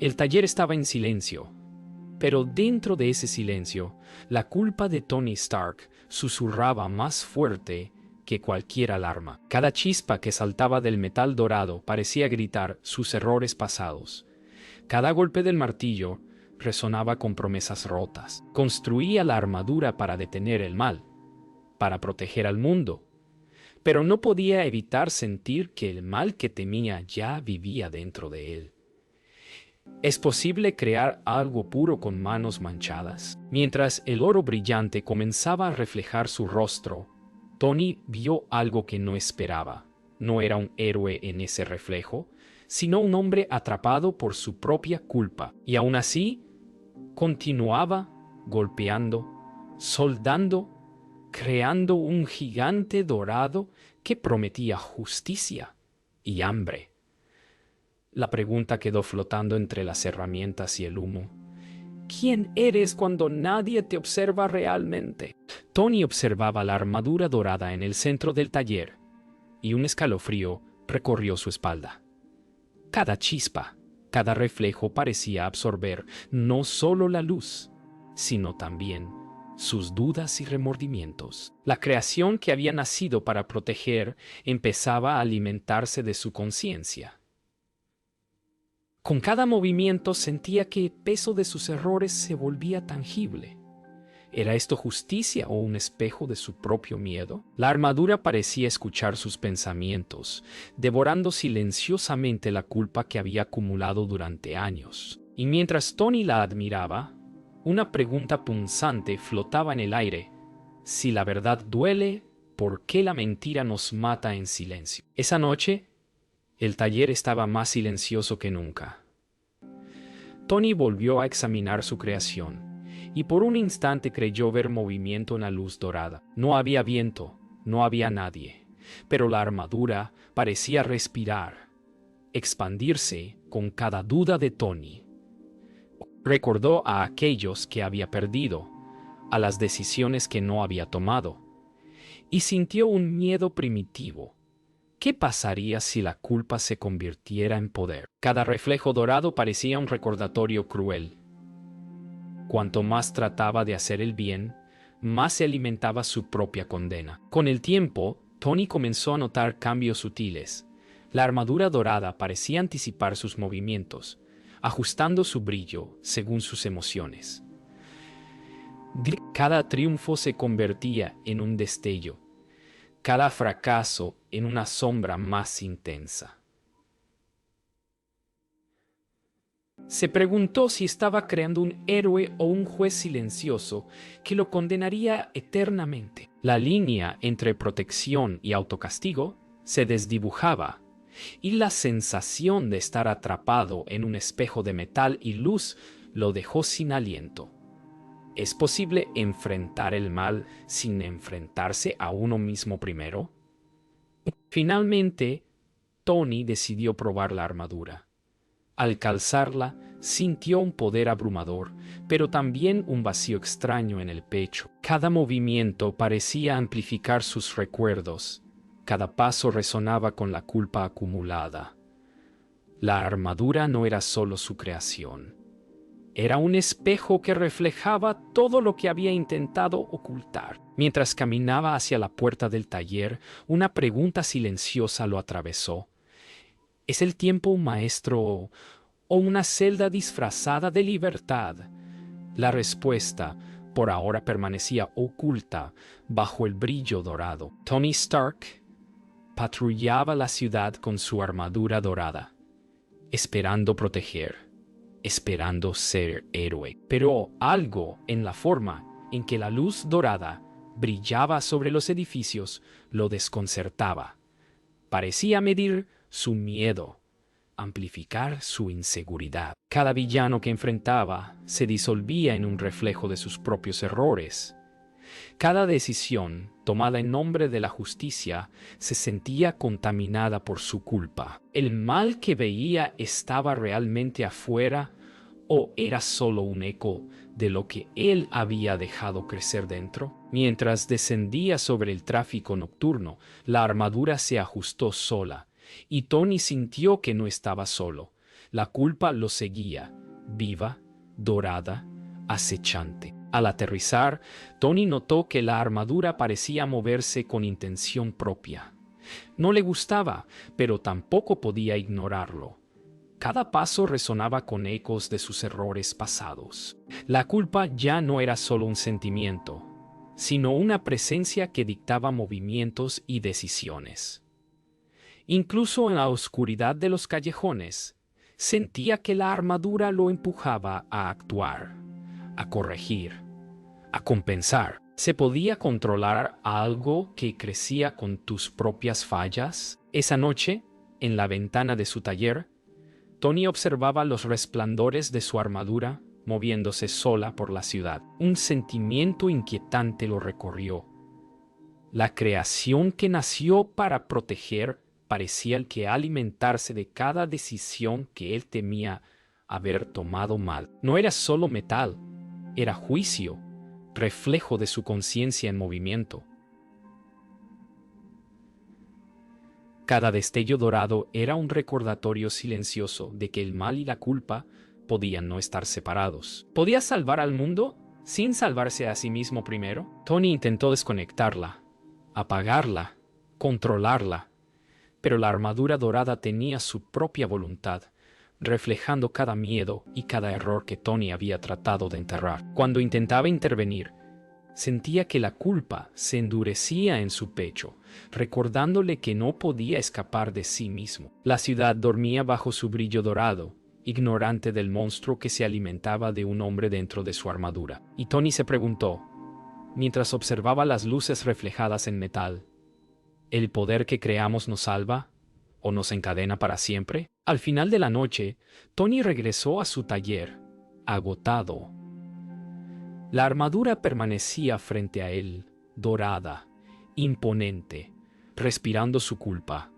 El taller estaba en silencio, pero dentro de ese silencio, la culpa de Tony Stark susurraba más fuerte que cualquier alarma. Cada chispa que saltaba del metal dorado parecía gritar sus errores pasados. Cada golpe del martillo resonaba con promesas rotas. Construía la armadura para detener el mal, para proteger al mundo, pero no podía evitar sentir que el mal que temía ya vivía dentro de él. ¿Es posible crear algo puro con manos manchadas? Mientras el oro brillante comenzaba a reflejar su rostro, Tony vio algo que no esperaba. No era un héroe en ese reflejo, sino un hombre atrapado por su propia culpa. Y aún así, continuaba golpeando, soldando, creando un gigante dorado que prometía justicia y hambre. La pregunta quedó flotando entre las herramientas y el humo. ¿Quién eres cuando nadie te observa realmente? Tony observaba la armadura dorada en el centro del taller, y un escalofrío recorrió su espalda. Cada chispa, cada reflejo parecía absorber no solo la luz, sino también sus dudas y remordimientos. La creación que había nacido para proteger empezaba a alimentarse de su conciencia. Con cada movimiento sentía que el peso de sus errores se volvía tangible. ¿Era esto justicia o un espejo de su propio miedo? La armadura parecía escuchar sus pensamientos, devorando silenciosamente la culpa que había acumulado durante años. Y mientras Tony la admiraba, una pregunta punzante flotaba en el aire. Si la verdad duele, ¿por qué la mentira nos mata en silencio? Esa noche, el taller estaba más silencioso que nunca. Tony volvió a examinar su creación, y por un instante creyó ver movimiento en la luz dorada. No había viento, no había nadie, pero la armadura parecía respirar, expandirse con cada duda de Tony. Recordó a aquellos que había perdido, a las decisiones que no había tomado, y sintió un miedo primitivo. ¿Qué pasaría si la culpa se convirtiera en poder? Cada reflejo dorado parecía un recordatorio cruel. Cuanto más trataba de hacer el bien, más se alimentaba su propia condena. Con el tiempo, Tony comenzó a notar cambios sutiles. La armadura dorada parecía anticipar sus movimientos, ajustando su brillo según sus emociones. Cada triunfo se convertía en un destello, cada fracaso en una sombra más intensa. Se preguntó si estaba creando un héroe o un juez silencioso que lo condenaría eternamente. La línea entre protección y autocastigo se desdibujaba, y la sensación de estar atrapado en un espejo de metal y luz lo dejó sin aliento. ¿Es posible enfrentar el mal sin enfrentarse a uno mismo primero? Finalmente, Tony decidió probar la armadura. Al calzarla, sintió un poder abrumador, pero también un vacío extraño en el pecho. Cada movimiento parecía amplificar sus recuerdos. Cada paso resonaba con la culpa acumulada. La armadura no era solo su creación. Era un espejo que reflejaba todo lo que había intentado ocultar. Mientras caminaba hacia la puerta del taller, una pregunta silenciosa lo atravesó. ¿Es el tiempo un maestro o una celda disfrazada de libertad? La respuesta, por ahora, permanecía oculta bajo el brillo dorado. Tony Stark patrullaba la ciudad con su armadura dorada, esperando proteger, esperando ser héroe. Pero algo en la forma en que la luz dorada brillaba sobre los edificios lo desconcertaba. Parecía medir su miedo, amplificar su inseguridad. Cada villano que enfrentaba se disolvía en un reflejo de sus propios errores. Cada decisión, tomada en nombre de la justicia, se sentía contaminada por su culpa. ¿El mal que veía estaba realmente afuera o era solo un eco de lo que él había dejado crecer dentro? Mientras descendía sobre el tráfico nocturno, la armadura se ajustó sola, y Tony sintió que no estaba solo. La culpa lo seguía, viva, dorada, acechante. Al aterrizar, Tony notó que la armadura parecía moverse con intención propia. No le gustaba, pero tampoco podía ignorarlo. Cada paso resonaba con ecos de sus errores pasados. La culpa ya no era solo un sentimiento, sino una presencia que dictaba movimientos y decisiones. Incluso en la oscuridad de los callejones, sentía que la armadura lo empujaba a actuar, a corregir, a compensar. ¿Se podía controlar algo que crecía con tus propias fallas? Esa noche, en la ventana de su taller, Tony observaba los resplandores de su armadura moviéndose sola por la ciudad. Un sentimiento inquietante lo recorrió. La creación que nació para proteger parecía el que alimentarse de cada decisión que él temía haber tomado mal. No era solo metal, era juicio, reflejo de su conciencia en movimiento. Cada destello dorado era un recordatorio silencioso de que el mal y la culpa podían no estar separados. ¿Podía salvar al mundo sin salvarse a sí mismo primero? Tony intentó desconectarla, apagarla, controlarla, pero la armadura dorada tenía su propia voluntad, reflejando cada miedo y cada error que Tony había tratado de enterrar. Cuando intentaba intervenir, sentía que la culpa se endurecía en su pecho, recordándole que no podía escapar de sí mismo. La ciudad dormía bajo su brillo dorado, ignorante del monstruo que se alimentaba de un hombre dentro de su armadura. Y Tony se preguntó, mientras observaba las luces reflejadas en metal, ¿el poder que creamos nos salva o nos encadena para siempre? Al final de la noche, Tony regresó a su taller, agotado. La armadura permanecía frente a él, dorada, imponente, respirando su culpa.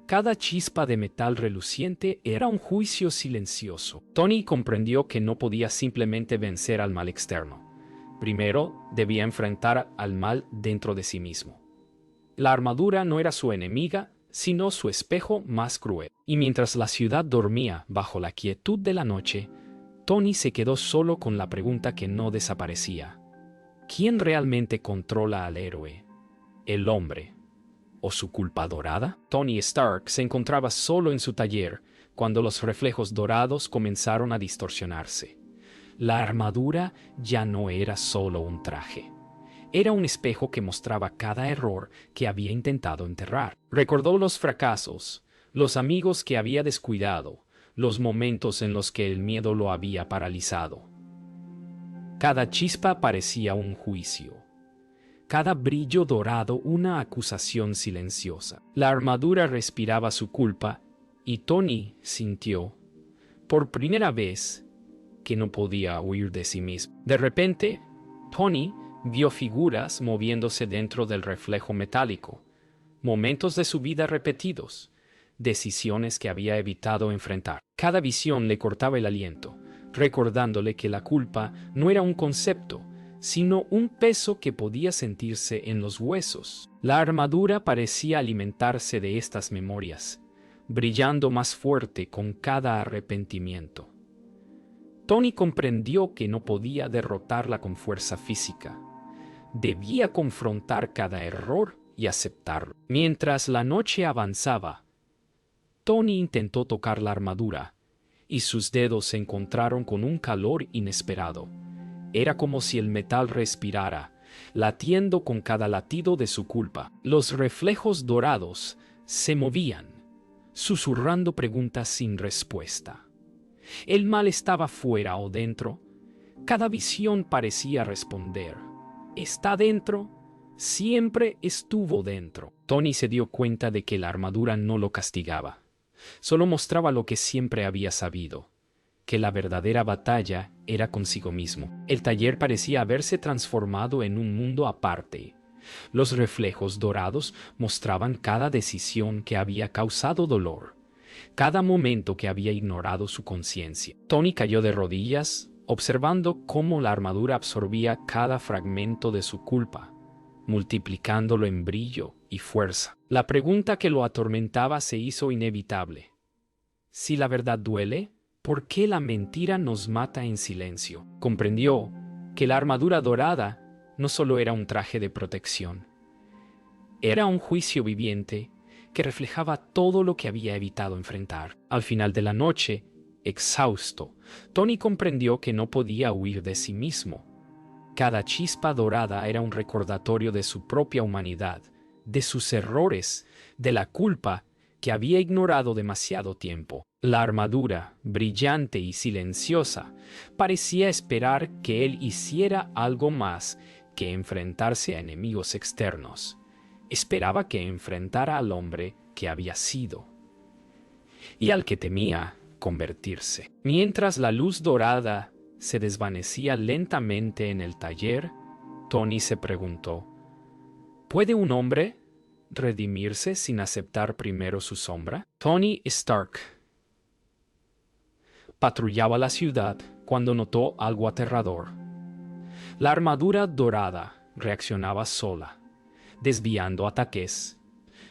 Cada chispa de metal reluciente era un juicio silencioso. Tony comprendió que no podía simplemente vencer al mal externo. Primero, debía enfrentar al mal dentro de sí mismo. La armadura no era su enemiga, sino su espejo más cruel. Y mientras la ciudad dormía bajo la quietud de la noche, Tony se quedó solo con la pregunta que no desaparecía. ¿Quién realmente controla al héroe? ¿El hombre o su culpa dorada? Tony Stark se encontraba solo en su taller cuando los reflejos dorados comenzaron a distorsionarse. La armadura ya no era solo un traje. Era un espejo que mostraba cada error que había intentado enterrar. Recordó los fracasos, los amigos que había descuidado, los momentos en los que el miedo lo había paralizado. Cada chispa parecía un juicio. Cada brillo dorado una acusación silenciosa. La armadura respiraba su culpa y Tony sintió, por primera vez, que no podía huir de sí mismo. De repente, Tony vio figuras moviéndose dentro del reflejo metálico, momentos de su vida repetidos, decisiones que había evitado enfrentar. Cada visión le cortaba el aliento, recordándole que la culpa no era un concepto, sino un peso que podía sentirse en los huesos. La armadura parecía alimentarse de estas memorias, brillando más fuerte con cada arrepentimiento. Tony comprendió que no podía derrotarla con fuerza física. Debía confrontar cada error y aceptarlo. Mientras la noche avanzaba, Tony intentó tocar la armadura, y sus dedos se encontraron con un calor inesperado. Era como si el metal respirara, latiendo con cada latido de su culpa. Los reflejos dorados se movían, susurrando preguntas sin respuesta. ¿El mal estaba fuera o dentro? Cada visión parecía responder. ¿Está dentro? Siempre estuvo dentro. Tony se dio cuenta de que la armadura no lo castigaba. Solo mostraba lo que siempre había sabido, que la verdadera batalla era consigo mismo. El taller parecía haberse transformado en un mundo aparte. Los reflejos dorados mostraban cada decisión que había causado dolor, cada momento que había ignorado su conciencia. Tony cayó de rodillas, observando cómo la armadura absorbía cada fragmento de su culpa, multiplicándolo en brillo y fuerza. La pregunta que lo atormentaba se hizo inevitable. Si la verdad duele, ¿por qué la mentira nos mata en silencio? Comprendió que la armadura dorada no solo era un traje de protección, era un juicio viviente que reflejaba todo lo que había evitado enfrentar. Al final de la noche, exhausto, Tony comprendió que no podía huir de sí mismo. Cada chispa dorada era un recordatorio de su propia humanidad, de sus errores, de la culpa que había ignorado demasiado tiempo. La armadura, brillante y silenciosa, parecía esperar que él hiciera algo más que enfrentarse a enemigos externos. Esperaba que enfrentara al hombre que había sido y al que temía convertirse. Mientras la luz dorada se desvanecía lentamente en el taller, Tony se preguntó, ¿puede un hombre redimirse sin aceptar primero su sombra? Tony Stark patrullaba la ciudad cuando notó algo aterrador. La armadura dorada reaccionaba sola, desviando ataques,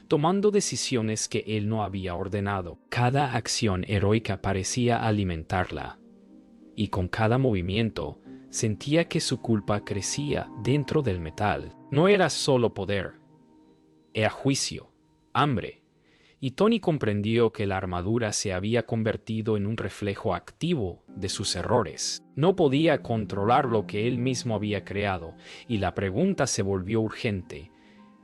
tomando decisiones que él no había ordenado. Cada acción heroica parecía alimentarla, y con cada movimiento sentía que su culpa crecía dentro del metal. No era solo poder, era juicio, hambre, y Tony comprendió que la armadura se había convertido en un reflejo activo de sus errores. No podía controlar lo que él mismo había creado, y la pregunta se volvió urgente.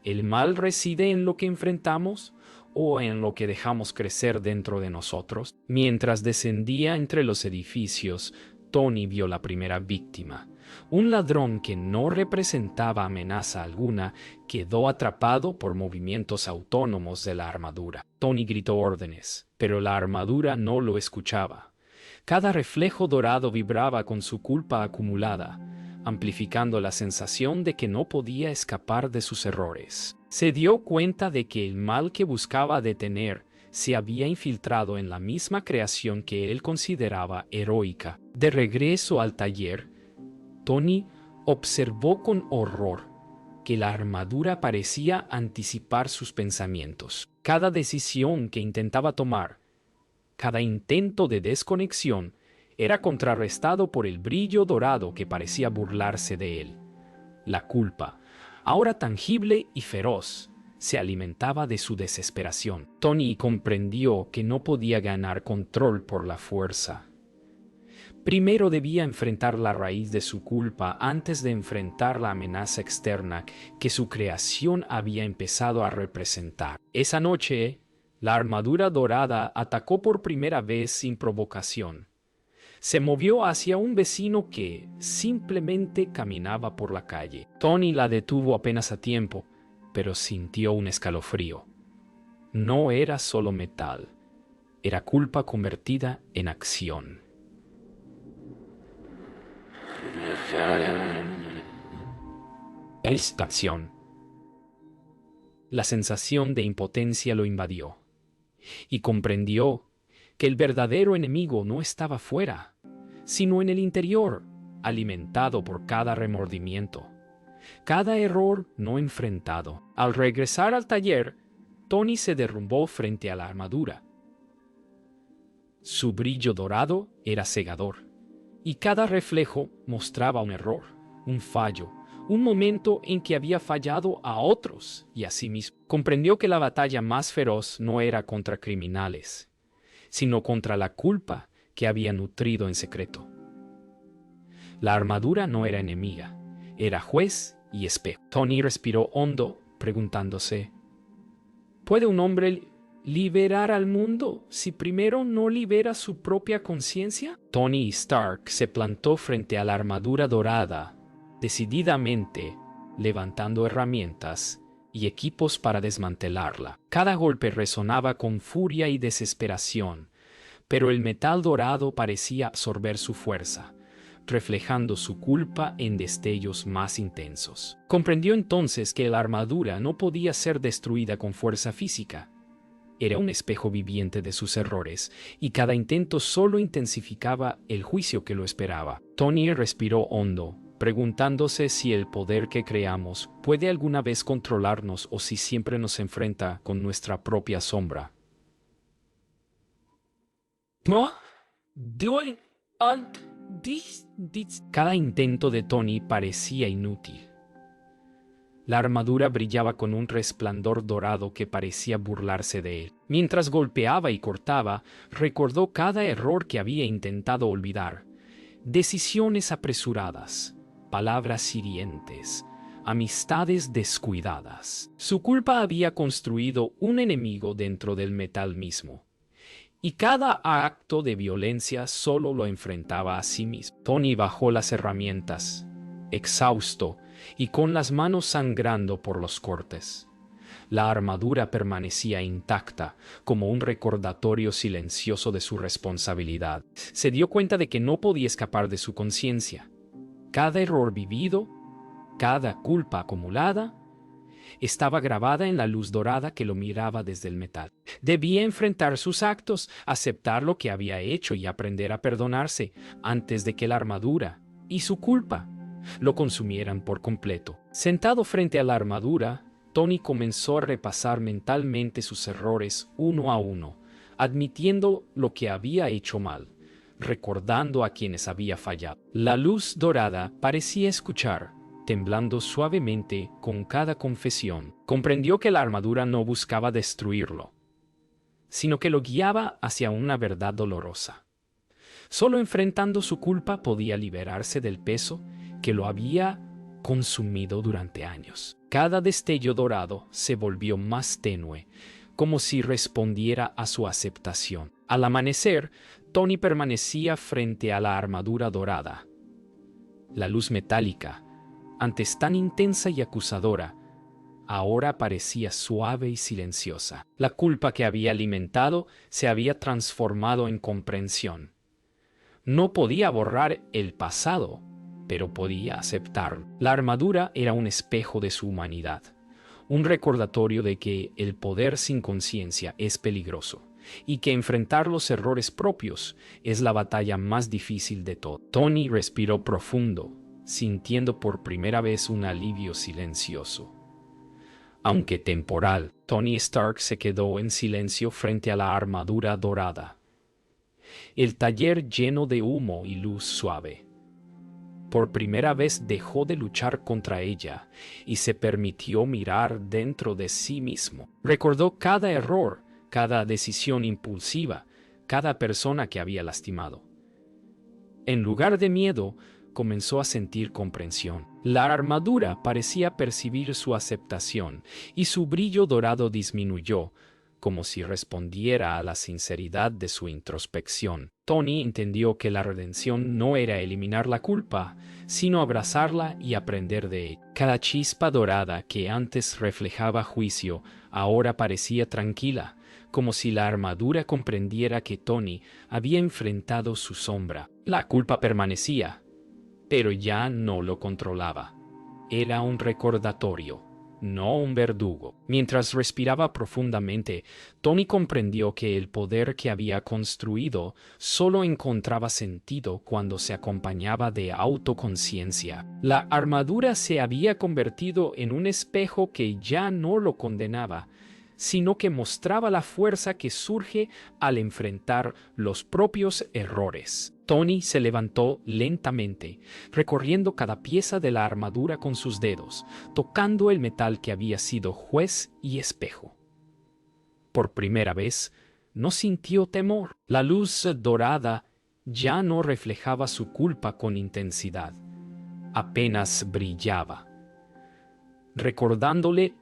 ¿El mal reside en lo que enfrentamos o en lo que dejamos crecer dentro de nosotros? Mientras descendía entre los edificios, Tony vio la primera víctima. Un ladrón que no representaba amenaza alguna quedó atrapado por movimientos autónomos de la armadura. Tony gritó órdenes, pero la armadura no lo escuchaba. Cada reflejo dorado vibraba con su culpa acumulada, amplificando la sensación de que no podía escapar de sus errores. Se dio cuenta de que el mal que buscaba detener se había infiltrado en la misma creación que él consideraba heroica. De regreso al taller, Tony observó con horror que la armadura parecía anticipar sus pensamientos. Cada decisión que intentaba tomar, cada intento de desconexión, era contrarrestado por el brillo dorado que parecía burlarse de él. La culpa, ahora tangible y feroz, se alimentaba de su desesperación. Tony comprendió que no podía ganar control por la fuerza. Primero debía enfrentar la raíz de su culpa antes de enfrentar la amenaza externa que su creación había empezado a representar. Esa noche, la armadura dorada atacó por primera vez sin provocación. Se movió hacia un vecino que simplemente caminaba por la calle. Tony la detuvo apenas a tiempo, pero sintió un escalofrío. No era solo metal, era culpa convertida en acción. Esta acción. La sensación de impotencia lo invadió, y comprendió que el verdadero enemigo no estaba fuera, sino en el interior, alimentado por cada remordimiento, cada error no enfrentado. Al regresar al taller, Tony se derrumbó frente a la armadura. Su brillo dorado era cegador, y cada reflejo mostraba un error, un fallo, un momento en que había fallado a otros y a sí mismo. Comprendió que la batalla más feroz no era contra criminales, sino contra la culpa que había nutrido en secreto. La armadura no era enemiga, era juez y espejo. Tony respiró hondo, preguntándose, ¿puede un hombre liberar al mundo si primero no libera su propia conciencia? Tony Stark se plantó frente a la armadura dorada, decididamente, levantando herramientas y equipos para desmantelarla. Cada golpe resonaba con furia y desesperación, pero el metal dorado parecía absorber su fuerza, reflejando su culpa en destellos más intensos. Comprendió entonces que la armadura no podía ser destruida con fuerza física. Era un espejo viviente de sus errores, y cada intento solo intensificaba el juicio que lo esperaba. Tony respiró hondo, preguntándose si el poder que creamos puede alguna vez controlarnos o si siempre nos enfrenta con nuestra propia sombra. No, doy ant Cada intento de Tony parecía inútil. La armadura brillaba con un resplandor dorado que parecía burlarse de él. Mientras golpeaba y cortaba, recordó cada error que había intentado olvidar. Decisiones apresuradas, palabras hirientes, amistades descuidadas. Su culpa había construido un enemigo dentro del metal mismo. Y cada acto de violencia solo lo enfrentaba a sí mismo. Tony bajó las herramientas, exhausto y con las manos sangrando por los cortes. La armadura permanecía intacta, como un recordatorio silencioso de su responsabilidad. Se dio cuenta de que no podía escapar de su conciencia. Cada error vivido, cada culpa acumulada, estaba grabada en la luz dorada que lo miraba desde el metal. Debía enfrentar sus actos, aceptar lo que había hecho y aprender a perdonarse antes de que la armadura y su culpa lo consumieran por completo. Sentado frente a la armadura, Tony comenzó a repasar mentalmente sus errores uno a uno, admitiendo lo que había hecho mal, recordando a quienes había fallado. La luz dorada parecía escuchar, temblando suavemente con cada confesión. Comprendió que la armadura no buscaba destruirlo, sino que lo guiaba hacia una verdad dolorosa. Solo enfrentando su culpa podía liberarse del peso que lo había consumido durante años. Cada destello dorado se volvió más tenue, como si respondiera a su aceptación. Al amanecer, Tony permanecía frente a la armadura dorada. La luz metálica, antes tan intensa y acusadora, ahora parecía suave y silenciosa. La culpa que había alimentado se había transformado en comprensión. No podía borrar el pasado, pero podía aceptarlo. La armadura era un espejo de su humanidad, un recordatorio de que el poder sin conciencia es peligroso y que enfrentar los errores propios es la batalla más difícil de todo. Tony respiró profundo, sintiendo por primera vez un alivio silencioso. Aunque temporal, Tony Stark se quedó en silencio frente a la armadura dorada. El taller lleno de humo y luz suave. Por primera vez dejó de luchar contra ella y se permitió mirar dentro de sí mismo. Recordó cada error, cada decisión impulsiva, cada persona que había lastimado. En lugar de miedo, comenzó a sentir comprensión. La armadura parecía percibir su aceptación y su brillo dorado disminuyó, como si respondiera a la sinceridad de su introspección. Tony entendió que la redención no era eliminar la culpa, sino abrazarla y aprender de ella. Cada chispa dorada que antes reflejaba juicio, ahora parecía tranquila, como si la armadura comprendiera que Tony había enfrentado su sombra. La culpa permanecía, pero ya no lo controlaba. Era un recordatorio, no un verdugo. Mientras respiraba profundamente, Tony comprendió que el poder que había construido solo encontraba sentido cuando se acompañaba de autoconciencia. La armadura se había convertido en un espejo que ya no lo condenaba, sino que mostraba la fuerza que surge al enfrentar los propios errores. Tony se levantó lentamente, recorriendo cada pieza de la armadura con sus dedos, tocando el metal que había sido juez y espejo. Por primera vez, no sintió temor. La luz dorada ya no reflejaba su culpa con intensidad, apenas brillaba, recordándole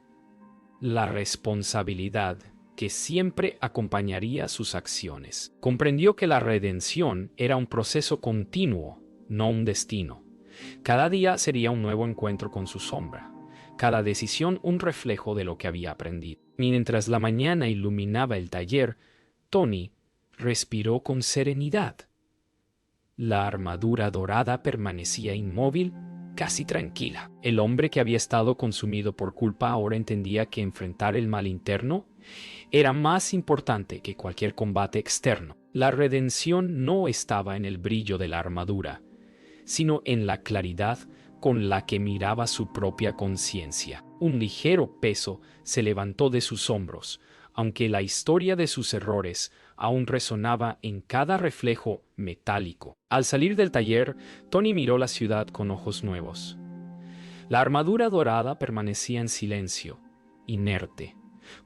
la responsabilidad que siempre acompañaría sus acciones. Comprendió que la redención era un proceso continuo, no un destino. Cada día sería un nuevo encuentro con su sombra, cada decisión un reflejo de lo que había aprendido. Mientras la mañana iluminaba el taller, Tony respiró con serenidad. La armadura dorada permanecía inmóvil, casi tranquila. El hombre que había estado consumido por culpa ahora entendía que enfrentar el mal interno era más importante que cualquier combate externo. La redención no estaba en el brillo de la armadura, sino en la claridad con la que miraba su propia conciencia. Un ligero peso se levantó de sus hombros, aunque la historia de sus errores aún resonaba en cada reflejo metálico. Al salir del taller, Tony miró la ciudad con ojos nuevos. La armadura dorada permanecía en silencio, inerte,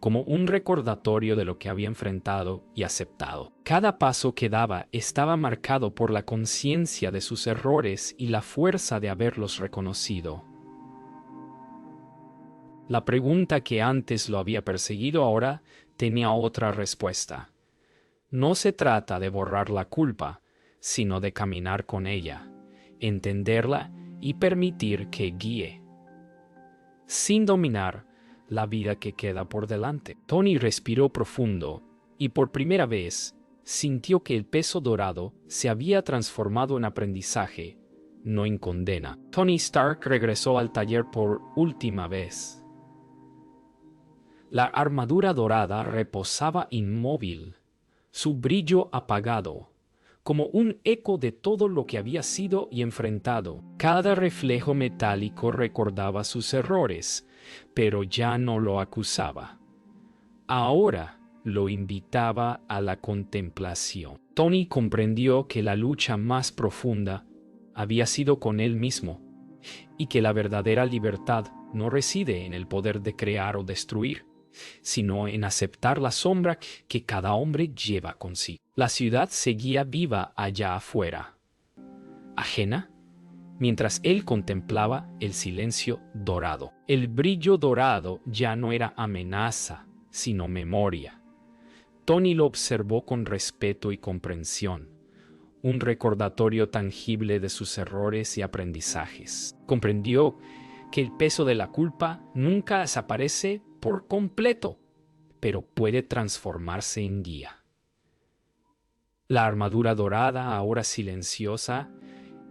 como un recordatorio de lo que había enfrentado y aceptado. Cada paso que daba estaba marcado por la conciencia de sus errores y la fuerza de haberlos reconocido. La pregunta que antes lo había perseguido ahora tenía otra respuesta. No se trata de borrar la culpa, sino de caminar con ella, entenderla y permitir que guíe, sin dominar, la vida que queda por delante. Tony respiró profundo y por primera vez sintió que el peso dorado se había transformado en aprendizaje, no en condena. Tony Stark regresó al taller por última vez. La armadura dorada reposaba inmóvil, su brillo apagado, como un eco de todo lo que había sido y enfrentado. Cada reflejo metálico recordaba sus errores, pero ya no lo acusaba. Ahora lo invitaba a la contemplación. Tony comprendió que la lucha más profunda había sido con él mismo, y que la verdadera libertad no reside en el poder de crear o destruir, sino en aceptar la sombra que cada hombre lleva consigo. La ciudad seguía viva allá afuera, ajena, mientras él contemplaba el silencio dorado. El brillo dorado ya no era amenaza, sino memoria. Tony lo observó con respeto y comprensión, un recordatorio tangible de sus errores y aprendizajes. Comprendió que el peso de la culpa nunca desaparece por completo, pero puede transformarse en guía. La armadura dorada, ahora silenciosa,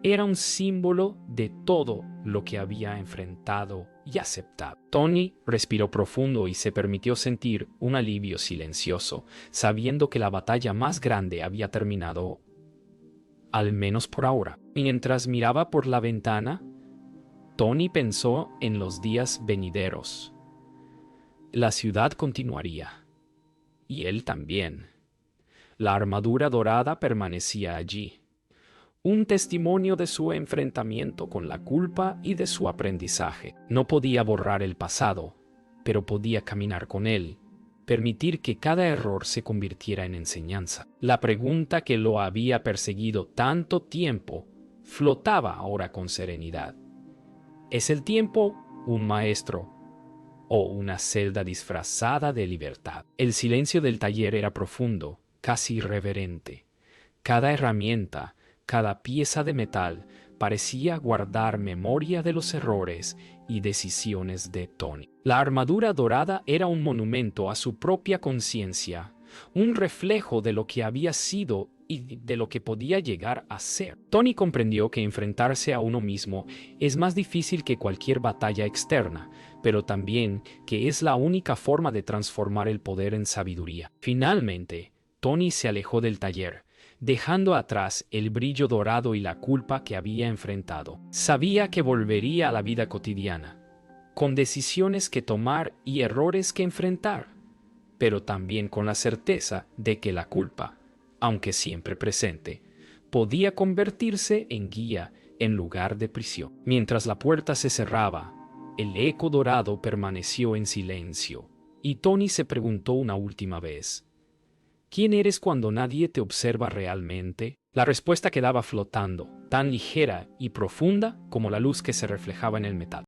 era un símbolo de todo lo que había enfrentado y aceptado. Tony respiró profundo y se permitió sentir un alivio silencioso, sabiendo que la batalla más grande había terminado, al menos por ahora. Mientras miraba por la ventana, Tony pensó en los días venideros. La ciudad continuaría, y él también. La armadura dorada permanecía allí, un testimonio de su enfrentamiento con la culpa y de su aprendizaje. No podía borrar el pasado, pero podía caminar con él, permitir que cada error se convirtiera en enseñanza. La pregunta que lo había perseguido tanto tiempo flotaba ahora con serenidad. ¿Es el tiempo un maestro o una celda disfrazada de libertad? El silencio del taller era profundo, casi irreverente. Cada herramienta, cada pieza de metal parecía guardar memoria de los errores y decisiones de Tony. La armadura dorada era un monumento a su propia conciencia, un reflejo de lo que había sido y de lo que podía llegar a ser. Tony comprendió que enfrentarse a uno mismo es más difícil que cualquier batalla externa, pero también que es la única forma de transformar el poder en sabiduría. Finalmente, Tony se alejó del taller, dejando atrás el brillo dorado y la culpa que había enfrentado. Sabía que volvería a la vida cotidiana, con decisiones que tomar y errores que enfrentar, pero también con la certeza de que la culpa, aunque siempre presente, podía convertirse en guía en lugar de prisión. Mientras la puerta se cerraba, el eco dorado permaneció en silencio, y Tony se preguntó una última vez: ¿quién eres cuando nadie te observa realmente? La respuesta quedaba flotando, tan ligera y profunda como la luz que se reflejaba en el metal.